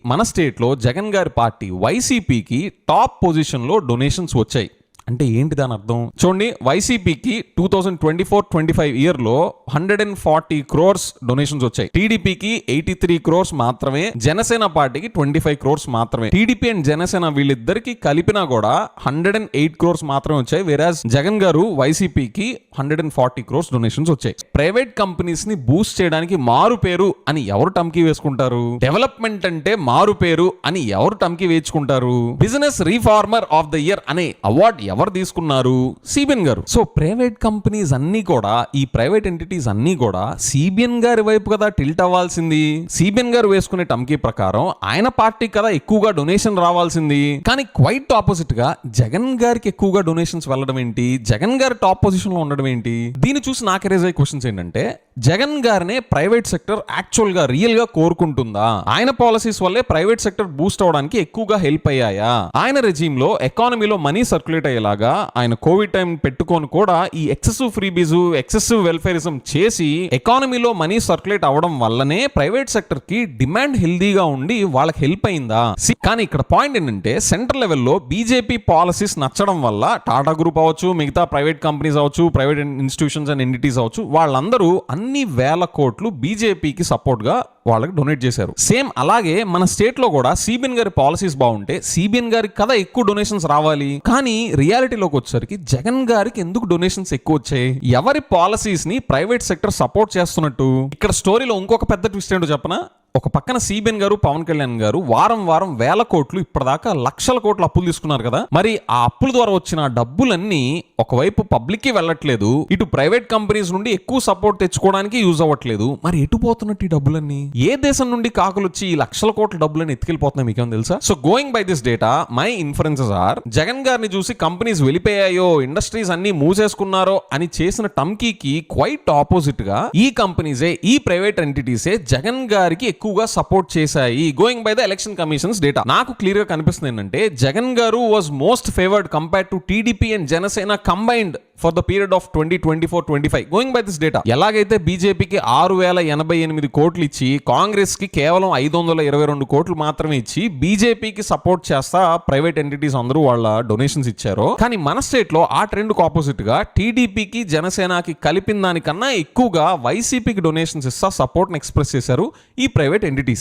మన స్టేట్లో జగన్ గారి పార్టీ వైసీపీకి టాప్ పొజిషన్లో డొనేషన్స్ వచ్చాయి. అంటే ఏంటి దాని అర్థం చూడండి. వైసీపీకి 2024-25 ఇయర్లో 140 crores డొనేషన్స్ వచ్చాయి. టీడీపీకి 83 crores మాత్రమే, జనసేన పార్టీకి 25 crores మాత్రమే. టీడీపీ అండ్ జనసేన వీళ్ళిద్దరికి కలిపినా కూడా 108 crores మాత్రమే వచ్చాయి. వేరాజ్ జగన్ గారు వైసీపీకి 140 crores డొనేషన్స్ వచ్చాయి. ప్రైవేట్ కంపెనీస్ ని బూస్ట్ చేయడానికి మారు పేరు అని ఎవరు టమ్కీ వేసుకుంటారు? డెవలప్మెంట్ అంటే మారు పేరు అని ఎవరు టమ్కీ వేసుకుంటారు? Business reformer of the year అనే అవార్డు ఎవరు తీసుకున్నారు? సిబిఎన్ గారు. సో ప్రైవేట్ కంపెనీస్ అన్ని కూడా, ఈ ప్రైవేట్ ఎంటిటీస్ అన్ని కూడా సిబిఎన్ గారి వైపు కదా టిల్ట్ అవ్వాల్సింది. సిబిఎన్ గారు వేసుకునే టమ్కీ ప్రకారం ఆయన పార్టీ కదా ఎక్కువగా డొనేషన్ రావాల్సింది. కానీ క్వైట్ ఆపోజిట్ గా జగన్ గారికి ఎక్కువగా డొనేషన్స్ వెళ్ళడం ఏంటి? జగన్ గారి టాప్ పొజిషన్ లో ఉండడం ఏంటి? దీన్ని చూసి నాకు రైజ్ అయ్యే క్వశ్చన్స్ ఏంటంటే, జగన్ గారినే ప్రైవేట్ సెక్టర్ యాక్చువల్ గా రియల్ గా కోరుకుంటుందా? ఆయన పాలసీస్ వల్లే ప్రైవేట్ సెక్టర్ బూస్ట్ అవడానికి ఎక్కువగా హెల్ప్ అయ్యాయా? ఆయన రెజీమ్ లో ఎకానమీలో మనీ సర్క్యులేట్ అయ్యేలాగా ఆయన కోవిడ్ టైం పెట్టుకొని కూడా ఈ ఎక్సెసివ్ ఫ్రీబీజు, ఎక్సెసివ్ వెల్ఫేరిజం చేసి ఎకానమీలో మనీ సర్క్యులేట్ అవడం వల్లనే ప్రైవేట్ సెక్టర్ కి డిమాండ్ హెల్దీగా ఉండి వాళ్ళకి హెల్ప్ అయిందా? కానీ ఇక్కడ పాయింట్ ఏంటంటే, సెంట్రల్ లెవెల్లో బీజేపీ పాలసీస్ నచ్చడం వల్ల టాటా గ్రూప్ అవ్వచ్చు, మిగతా ప్రైవేట్ కంపెనీస్ అవ్వచ్చు, ప్రైవేట్ ఇన్స్టిట్యూషన్స్ అండ్ ఎంటిటీస్ అవ్వచ్చు, వాళ్ళందరూ అన్ని వేల కోట్లు బీజేపీకి సపోర్ట్ గా వాళ్ళకి డొనేట్ చేశారు. సేమ్ అలాగే మన స్టేట్ లో కూడా సిబిఎన్ గారి పాలసీస్ బాగుంటే సిబిఎన్ గారికి కదా ఎక్కువ డొనేషన్స్ రావాలి. కానీ రియాలిటీలోకి వచ్చేసరికి జగన్ గారికి ఎందుకు డొనేషన్స్ ఎక్కువ వచ్చాయి? ఎవరి పాలసీస్ ని ప్రైవేట్ సెక్టర్ సపోర్ట్ చేస్తున్నట్టు? ఇక్కడ స్టోరీలో ఇంకొక పెద్ద ట్విస్ట్ ఏంటో చెప్పనా? ఒక పక్కన సిబిఎన్ గారు, పవన్ కళ్యాణ్ గారు వారం వారం వేల కోట్లు, ఇప్పటిదాకా లక్షల కోట్లు అప్పులు తీసుకున్నారు కదా. మరి ఆ అప్పుల ద్వారా వచ్చిన డబ్బులన్నీ ఒకవైపు పబ్లిక్ కి వెళ్ళట్లేదు, ఇటు ప్రైవేట్ కంపెనీస్ నుండి ఎక్కువ సపోర్ట్ తెచ్చుకోవడానికి యూజ్ అవ్వట్లేదు. మరి ఎటు పోతున్నట్టు ఈ డబ్బులన్నీ? ఏ దేశం నుండి కాకులు వచ్చి ఈ లక్షల కోట్ల డబ్బులని ఎత్తుకెళ్ళిపోతున్నాయి మీకేం తెలుసా? So going by this data, my inferences are, Jagan గారిని చూసి కంపెనీస్ వెళ్ళిపోయాయో, ఇండస్ట్రీస్ అన్ని మూసేసుకున్నారో అని చేసిన టమ్కీకి క్వైట్ ఆపోజిట్ గా ఈ కంపెనీసే, ఈ ప్రైవేట్ ఎంటిటీసే జగన్ గారికి ఎక్కువగా సపోర్ట్ చేశాయి. Going by the election commissions data నాకు క్లియర్ గా కనిపిస్తుంది ఏంటంటే, Jagan garu was most favoured compared to TDP and Janasena combined for the period of 2024-25. గోయింగ్ బై దిస్ డేటా, ఎలాగైతే బీజేపీకి 6088 కోట్లు ఇచ్చి, కాంగ్రెస్ కి కేవలం 522 కోట్లు మాత్రమే ఇచ్చి బీజేపీకి సపోర్ట్ చేస్తా ప్రైవేట్ ఎంటిటీస్ అందరూ వాళ్ళ డొనేషన్స్ ఇచ్చారో, కానీ మన స్టేట్ లో ఆ ట్రెండ్ కు ఆపోజిట్ గా టీడీపీకి జనసేనకి కలిపిన దానికన్నా ఎక్కువగా వైసీపీకి డొనేషన్స్ ఇస్తా సపోర్ట్ ఎక్స్ప్రెస్ చేశారు ఈ ప్రైవేట్ ఎంటిటీస్.